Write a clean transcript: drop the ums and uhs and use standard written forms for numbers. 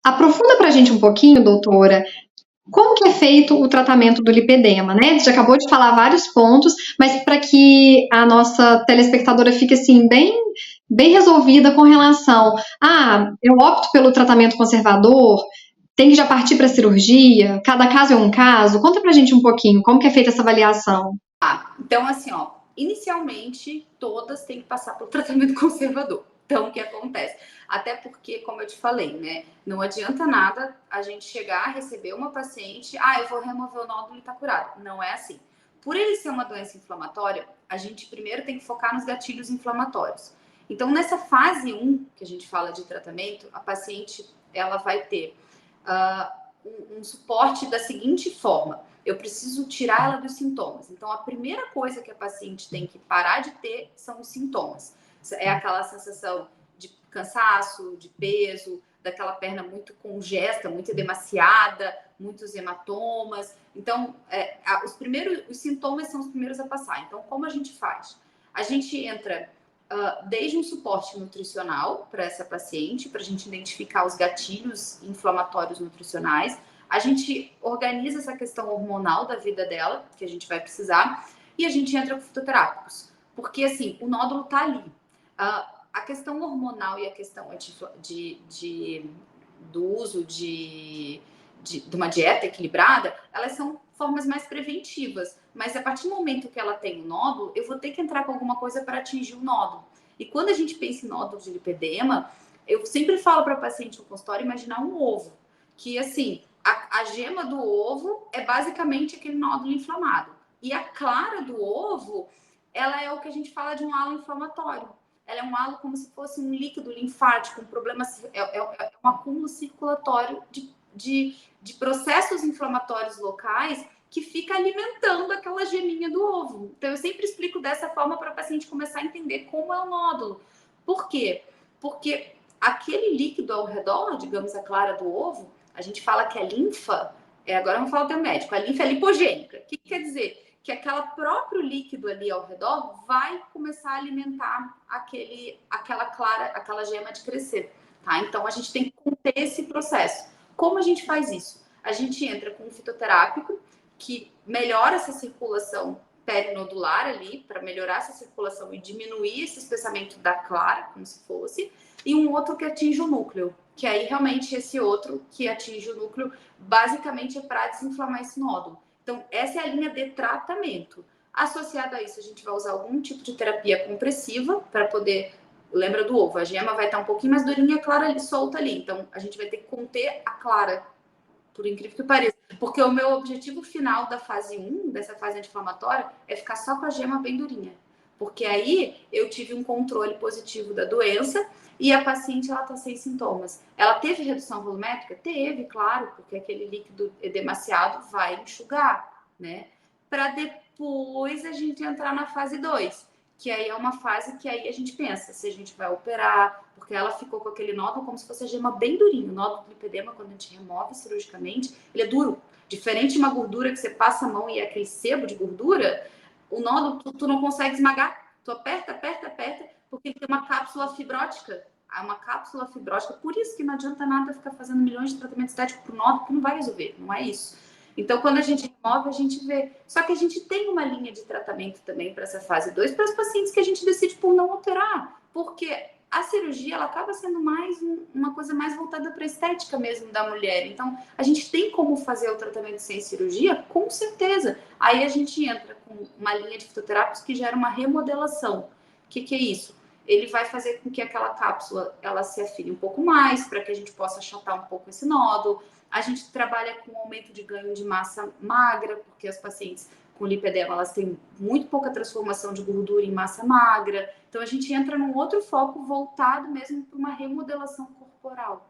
Aprofunda para a gente um pouquinho, doutora, como que é feito o tratamento do lipedema, né? Você já acabou de falar vários pontos, mas para que a nossa telespectadora fique assim bem resolvida com relação, eu opto pelo tratamento conservador, tem que já partir para cirurgia, cada caso é um caso. Conta pra gente um pouquinho como que é feita essa avaliação. Então assim, inicialmente todas têm que passar pelo tratamento conservador. Então, o que acontece? Até porque, como eu te falei, né? Não adianta nada a gente chegar, receber uma paciente, eu vou remover o nódulo e tá curado. Não é assim. Por ele ser uma doença inflamatória, a gente primeiro tem que focar nos gatilhos inflamatórios. Então, nessa fase 1, que a gente fala de tratamento, a paciente ela vai ter um suporte da seguinte forma: eu preciso tirar ela dos sintomas. Então, a primeira coisa que a paciente tem que parar de ter são os sintomas. É aquela sensação de cansaço, de peso, daquela perna muito congesta, muito edemaciada, muitos hematomas. Então, os sintomas são os primeiros a passar. Então, como a gente faz? A gente entra desde um suporte nutricional para essa paciente, para a gente identificar os gatilhos inflamatórios nutricionais. A gente organiza essa questão hormonal da vida dela, que a gente vai precisar, e a gente entra com fitoterápicos. Porque, assim, o nódulo tá ali. A questão hormonal e a questão do uso de uma dieta equilibrada, elas são formas mais preventivas. Mas a partir do momento que ela tem o nódulo, eu vou ter que entrar com alguma coisa para atingir o nódulo. E quando a gente pensa em nódulos de lipedema, eu sempre falo para a paciente no consultório imaginar um ovo. Que, assim, a gema do ovo é basicamente aquele nódulo inflamado. E a clara do ovo, ela é o que a gente fala de um halo inflamatório. Ela é um halo como se fosse um líquido linfático, um problema, é um acúmulo circulatório de processos inflamatórios locais que fica alimentando aquela geminha do ovo. Então, eu sempre explico dessa forma para o paciente começar a entender como é o nódulo. Por quê? Porque aquele líquido ao redor, digamos, a clara do ovo, a gente fala que a linfa, agora vamos falar do médico, a linfa é lipogênica. O que quer dizer? Que aquele próprio líquido ali ao redor vai começar a alimentar aquela gema de crescer, tá? Então, a gente tem que conter esse processo. Como a gente faz isso? A gente entra com um fitoterápico que melhora essa circulação perinodular ali, para melhorar essa circulação e diminuir esse espessamento da clara, como se fosse, e um outro que atinge o núcleo, que aí realmente esse outro que atinge o núcleo, basicamente é para desinflamar esse nódulo. Então, essa é a linha de tratamento. Associado a isso, a gente vai usar algum tipo de terapia compressiva para poder... Lembra do ovo? A gema vai estar um pouquinho mais durinha, a clara ali, solta ali. Então, a gente vai ter que conter a clara, por incrível que pareça. Porque o meu objetivo final da fase 1, dessa fase anti-inflamatória, é ficar só com a gema bem durinha. Porque aí eu tive um controle positivo da doença e a paciente ela está sem sintomas. Ela teve redução volumétrica? Teve, claro, porque aquele líquido edemaciado vai enxugar, né? Para depois a gente entrar na fase 2, que aí é uma fase que aí a gente pensa se a gente vai operar, porque ela ficou com aquele nódulo como se fosse a gema bem durinho. O nódulo do lipedema, quando a gente remove cirurgicamente, ele é duro. Diferente de uma gordura que você passa a mão e é aquele sebo de gordura, o nódulo tu não consegue esmagar. Tu aperta, aperta, aperta, porque ele tem uma cápsula fibrótica. Uma cápsula fibrótica. Por isso que não adianta nada ficar fazendo milhões de tratamentos estéticos pro nódulo, que não vai resolver. Não é isso. Então, quando a gente remove, a gente vê. Só que a gente tem uma linha de tratamento também para essa fase 2 para os pacientes que a gente decide por não operar. Porque a cirurgia ela acaba sendo mais uma coisa mais voltada para a estética mesmo da mulher. Então, a gente tem como fazer o tratamento sem cirurgia? Com certeza. Aí a gente entra com uma linha de fitoterápicos que gera uma remodelação. O que é isso? Ele vai fazer com que aquela cápsula ela se afine um pouco mais, para que a gente possa achatar um pouco esse nódulo. A gente trabalha com aumento de ganho de massa magra, porque as pacientes com lipedema, elas têm muito pouca transformação de gordura em massa magra. Então, a gente entra num outro foco voltado mesmo para uma remodelação corporal.